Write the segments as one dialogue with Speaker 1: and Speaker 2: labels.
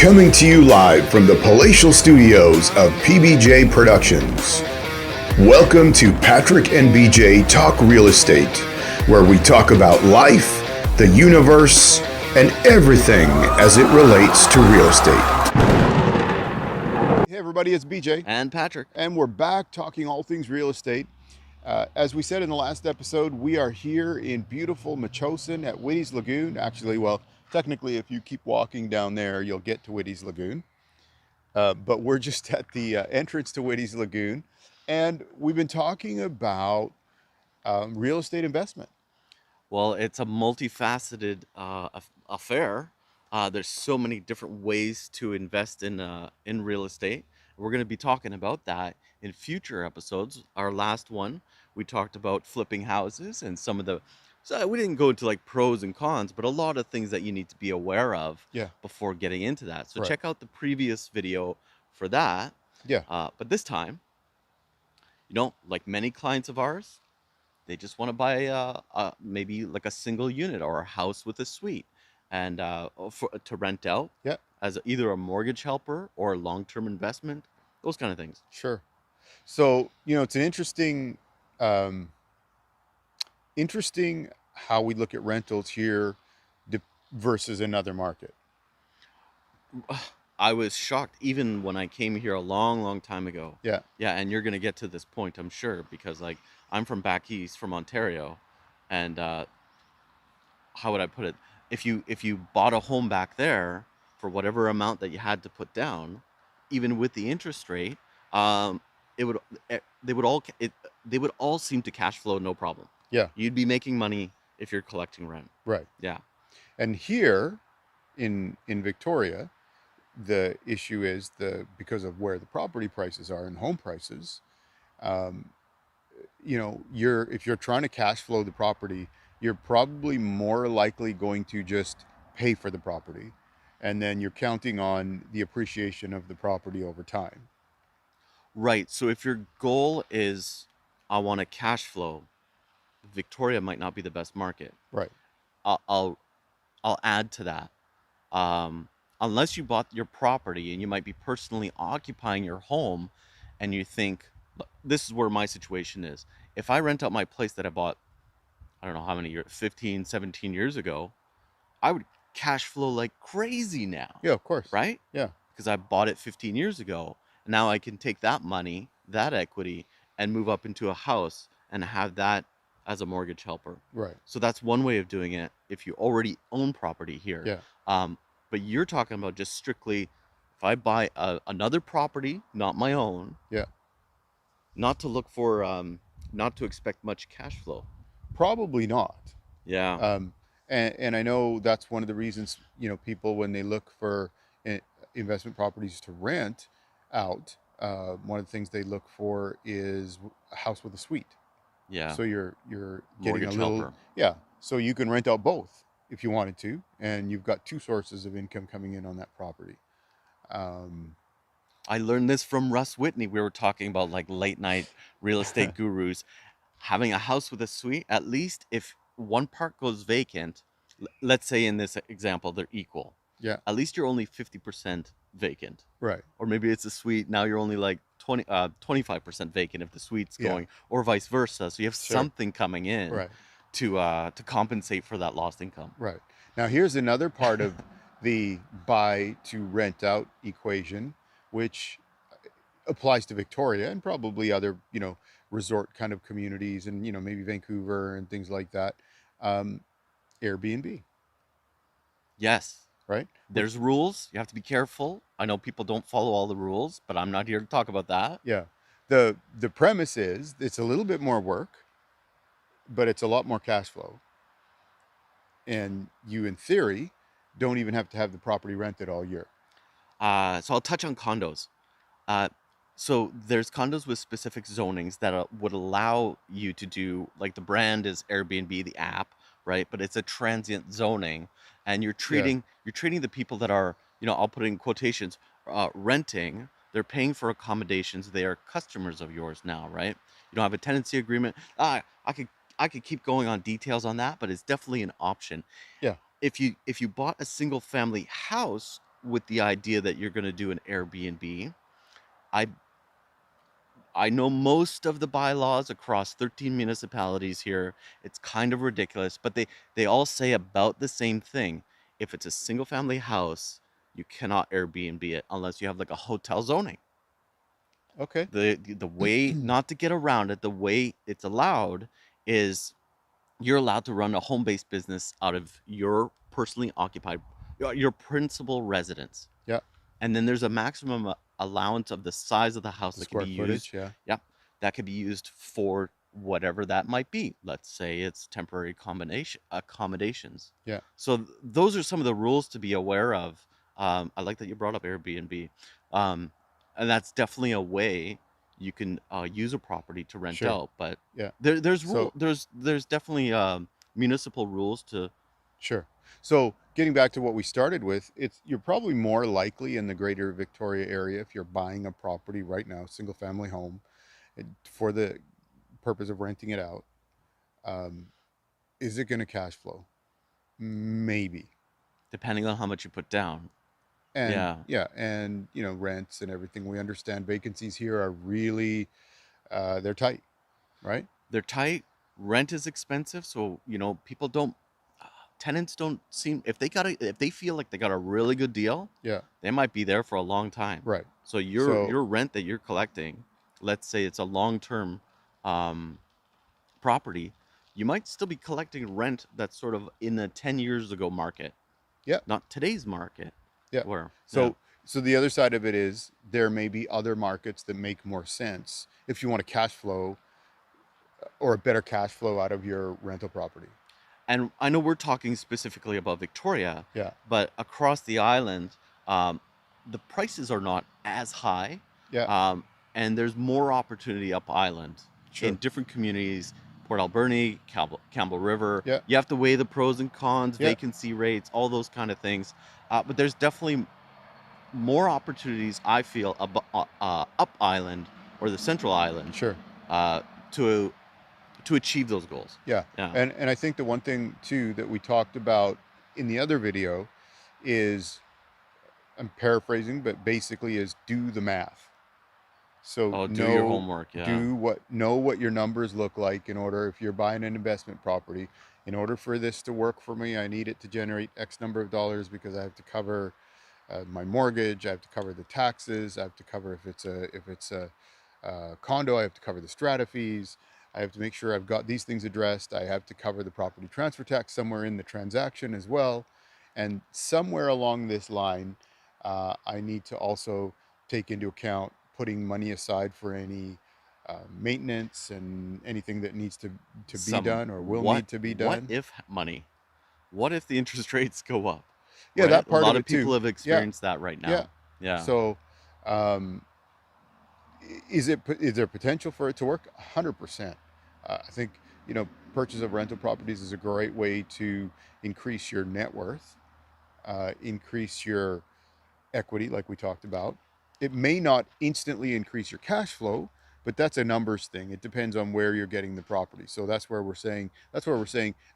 Speaker 1: Coming to you live from the palatial studios of PBJ Productions. Welcome to Patrick and BJ Talk Real Estate, where we talk about life, the universe, and everything as it relates to real estate.
Speaker 2: Hey everybody, it's BJ.
Speaker 3: And Patrick.
Speaker 2: And we're back talking all things real estate. As we said in the last episode, we are here in beautiful Machosin at Whitty's Lagoon. Actually, well, technically, if you keep walking down there, you'll get to Whitty's Lagoon. But we're just at the entrance to Whitty's Lagoon. And we've been talking about real estate investment.
Speaker 3: Well, it's a multifaceted affair. There's so many different ways to invest in real estate. We're going to be talking about that in future episodes. Our last one, we talked about flipping houses and some of the. So we didn't go into like pros and cons, but a lot of things that you need to be aware of before getting into that. So
Speaker 2: Right.
Speaker 3: check out the previous video for that.
Speaker 2: Yeah.
Speaker 3: But this time, like many clients of ours, they just want to buy maybe like a single unit or a house with a suite, and to rent out
Speaker 2: Yeah.
Speaker 3: as either a mortgage helper or a long-term investment, those kind of things.
Speaker 2: Sure. So, it's an interesting how we look at rentals here versus another market.
Speaker 3: I was shocked even when I came here a long time ago.
Speaker 2: Yeah.
Speaker 3: Yeah, and you're gonna get to this point, I'm sure, because like I'm from back east, from Ontario, and how would I put it? If you bought a home back there for whatever amount that you had to put down, even with the interest rate, it would they would all seem to cash flow no problem.
Speaker 2: Yeah.
Speaker 3: You'd be making money if you're collecting rent.
Speaker 2: Right.
Speaker 3: Yeah.
Speaker 2: And here in Victoria, the issue is because of where the property prices are and home prices, if you're trying to cash flow the property, you're probably more likely going to just pay for the property, and then you're counting on the appreciation of the property over time.
Speaker 3: Right. So if your goal is I want to cash flow, Victoria might not be the best market.
Speaker 2: Right.
Speaker 3: I'll add to that. Unless you bought your property and you might be personally occupying your home, and you think, this is where my situation is. If I rent out my place that I bought, I don't know how many years, 15, 17 years ago, I would cash flow like crazy now.
Speaker 2: Yeah, of course.
Speaker 3: Right?
Speaker 2: Yeah.
Speaker 3: Because I bought it 15 years ago. Now I can take that money, that equity, and move up into a house and have that as a mortgage helper.
Speaker 2: Right.
Speaker 3: So that's one way of doing it if you already own property here.
Speaker 2: Yeah.
Speaker 3: But you're talking about just strictly if I buy another property, not my own.
Speaker 2: Yeah.
Speaker 3: Not to look for, not to expect much cash flow.
Speaker 2: Probably not.
Speaker 3: Yeah.
Speaker 2: And I know that's one of the reasons, people, when they look for investment properties to rent out, one of the things they look for is a house with a suite.
Speaker 3: Yeah.
Speaker 2: So you're getting
Speaker 3: Mortgage
Speaker 2: a little,
Speaker 3: helper.
Speaker 2: yeah. So you can rent out both if you wanted to, and you've got two sources of income coming in on that property.
Speaker 3: I learned this from Russ Whitney. We were talking about like late night real estate gurus. Having a house with a suite, at least if one part goes vacant, let's say in this example, they're equal.
Speaker 2: Yeah.
Speaker 3: At least you're only 50% vacant.
Speaker 2: Right.
Speaker 3: Or maybe it's a suite. Now you're only like 25% vacant if the suite's
Speaker 2: Yeah.
Speaker 3: going, or vice versa. So you have
Speaker 2: Sure.
Speaker 3: something coming in
Speaker 2: Right.
Speaker 3: to compensate for that lost income.
Speaker 2: Right. Now here's another part of the buy to rent out equation, which applies to Victoria and probably other, resort kind of communities, and, maybe Vancouver and things like that. Airbnb,
Speaker 3: Yes.
Speaker 2: right?
Speaker 3: There's rules. You have to be careful. I know people don't follow all the rules, but I'm not here to talk about that.
Speaker 2: Yeah. The premise is it's a little bit more work, but it's a lot more cash flow. And you, in theory, don't even have to have the property rented all year.
Speaker 3: So I'll touch on condos. So there's condos with specific zonings that would allow you to do, like the brand is Airbnb, the app, right? But it's a transient zoning, and you're treating the people that are, I'll put it in quotations, renting. They're paying for accommodations. They are customers of yours now, right? You don't have a tenancy agreement. I could keep going on details on that, but it's definitely an option.
Speaker 2: Yeah.
Speaker 3: If you bought a single family house with the idea that you're going to do an Airbnb. I I know most of the bylaws across 13 municipalities here. It's kind of ridiculous, but they all say about the same thing. If it's a single family house, you cannot Airbnb it unless you have like a hotel zoning.
Speaker 2: Okay.
Speaker 3: The way not to get around it, the way it's allowed is you're allowed to run a home-based business out of your personally occupied your principal residence.
Speaker 2: Yeah.
Speaker 3: And then there's a maximum allowance of the size of the house
Speaker 2: The
Speaker 3: that can be
Speaker 2: square
Speaker 3: used.
Speaker 2: footage. Yeah.
Speaker 3: Yeah, that could be used for whatever that might be. Let's say it's temporary accommodations.
Speaker 2: Yeah.
Speaker 3: So those are some of the rules to be aware of. I like that you brought up Airbnb, um, and that's definitely a way you can use a property to rent
Speaker 2: Sure.
Speaker 3: out. But
Speaker 2: Yeah.
Speaker 3: there's
Speaker 2: So
Speaker 3: there's definitely municipal rules to.
Speaker 2: sure. So getting back to what we started with, you're probably more likely in the greater Victoria area if you're buying a property right now, single family home, for the purpose of renting it out. Um, is it going to cash flow? Maybe.
Speaker 3: Depending on how much you put down.
Speaker 2: And
Speaker 3: Yeah,
Speaker 2: yeah, and rents and everything. We understand vacancies here are really they're tight, right?
Speaker 3: they're tight. Rent is expensive, so people don't. Tenants don't seem if they feel like they got a really good deal,
Speaker 2: Yeah,
Speaker 3: they might be there for a long time.
Speaker 2: right.
Speaker 3: So
Speaker 2: So
Speaker 3: your rent that you're collecting, let's say it's a long term um, property, you might still be collecting rent that's sort of in the 10 years ago market,
Speaker 2: yeah,
Speaker 3: not today's market.
Speaker 2: yeah.
Speaker 3: Where yeah,
Speaker 2: So the other side of it is there may be other markets that make more sense if you want a cash flow or a better cash flow out of your rental property.
Speaker 3: and I know we're talking specifically about Victoria,
Speaker 2: Yeah,
Speaker 3: but across the island, um, the prices are not as high,
Speaker 2: yeah,
Speaker 3: um, and there's more opportunity up island in
Speaker 2: sure.
Speaker 3: different communities. Port Alberni, Campbell River.
Speaker 2: Yeah,
Speaker 3: You have to weigh the pros and cons,
Speaker 2: yeah,
Speaker 3: vacancy rates, all those kind of things. But there's definitely more opportunities, I feel, up island or the central island
Speaker 2: sure.
Speaker 3: uh, to to achieve those goals.
Speaker 2: Yeah.
Speaker 3: Yeah.
Speaker 2: And I think the one thing too that we talked about in the other video is, I'm paraphrasing, but basically is do the math. So
Speaker 3: Oh, do your homework. Yeah.
Speaker 2: know what your numbers look like in order, if you're buying an investment property, in order for this to work for me, I need it to generate X number of dollars because I have to cover my mortgage, I have to cover the taxes, I have to cover if it's a condo, I have to cover the strata fees. I have to make sure I've got these things addressed. I have to cover the property transfer tax somewhere in the transaction as well. And somewhere along this line, I need to also take into account putting money aside for any maintenance and anything that needs to be
Speaker 3: Some
Speaker 2: done or will need to be
Speaker 3: what
Speaker 2: done.
Speaker 3: if money? What if the interest rates go up?
Speaker 2: Yeah,
Speaker 3: Right?
Speaker 2: that
Speaker 3: A
Speaker 2: part of
Speaker 3: lot of
Speaker 2: it
Speaker 3: people
Speaker 2: too.
Speaker 3: have
Speaker 2: Yeah,
Speaker 3: experienced that right
Speaker 2: yeah.
Speaker 3: now. Yeah.
Speaker 2: So, um, is there potential for it to work? 100%. I think purchase of rental properties is a great way to increase your net worth, increase your equity, like we talked about. It may not instantly increase your cash flow, but that's a numbers thing. It depends on where you're getting the property. So that's where we're saying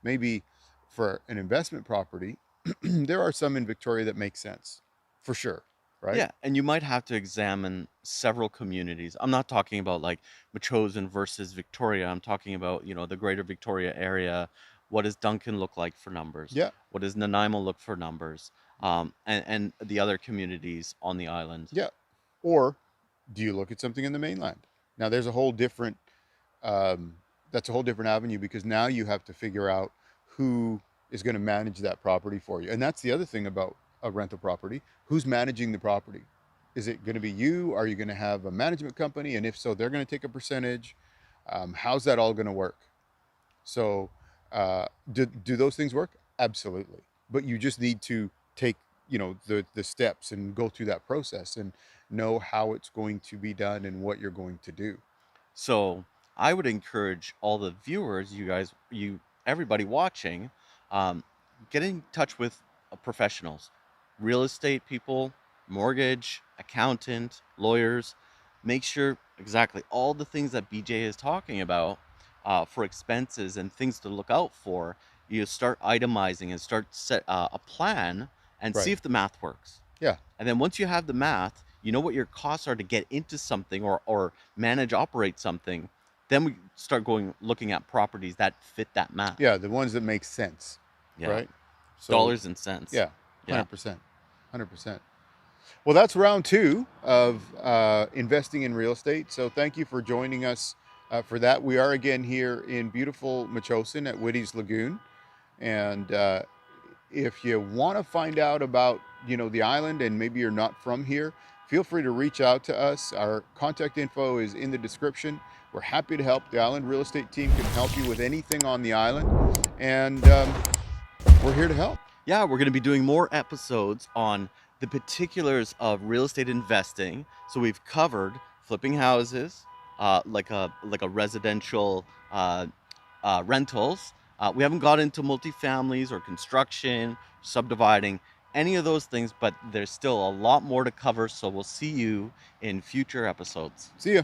Speaker 2: maybe for an investment property, there are some in Victoria that make sense, for sure, right?
Speaker 3: Yeah, and you might have to examine several communities. I'm not talking about like Machosen versus Victoria. I'm talking about, the greater Victoria area. What does Duncan look like for numbers?
Speaker 2: Yeah,
Speaker 3: What does Nanaimo look for numbers? And the other communities on the island.
Speaker 2: yeah. Or do you look at something in the mainland? Now there's a whole different um, that's a whole different avenue because now you have to figure out who is going to manage that property for you. And that's the other thing about a rental property. Who's managing the property? Is it going to be you? Are you going to have a management company? And if so, they're going to take a percentage. How's that all going to work? So, do those things work? Absolutely. But you just need to take, the steps and go through that process and know how it's going to be done and what you're going to do.
Speaker 3: So I would encourage all the viewers, you guys, everybody watching, um, get in touch with professionals, real estate people, mortgage, accountant, lawyers. Make sure exactly all the things that BJ is talking about for expenses and things to look out for. You start itemizing and start set a plan and see
Speaker 2: Right.
Speaker 3: if the math works.
Speaker 2: Yeah.
Speaker 3: And then once you have the math, you know what your costs are to get into something or manage, operate something. Then we start looking at properties that fit that math.
Speaker 2: Yeah, the ones that make sense,
Speaker 3: Yeah.
Speaker 2: right? So,
Speaker 3: Dollars and cents.
Speaker 2: yeah,
Speaker 3: Yeah.
Speaker 2: 100%. 100%. Well, that's round two of investing in real estate. So thank you for joining us for that. We are again here in beautiful Machosin at Whitty's Lagoon. And if you want to find out about, the island and maybe you're not from here, feel free to reach out to us. Our contact info is in the description. We're happy to help. The island real estate team can help you with anything on the island. And we're here to help.
Speaker 3: Yeah, we're going to be doing more episodes on the particulars of real estate investing. So we've covered flipping houses, like a residential rentals. We haven't got into multifamilies or construction, subdividing, any of those things, but there's still a lot more to cover. So we'll see you in future episodes.
Speaker 2: See ya.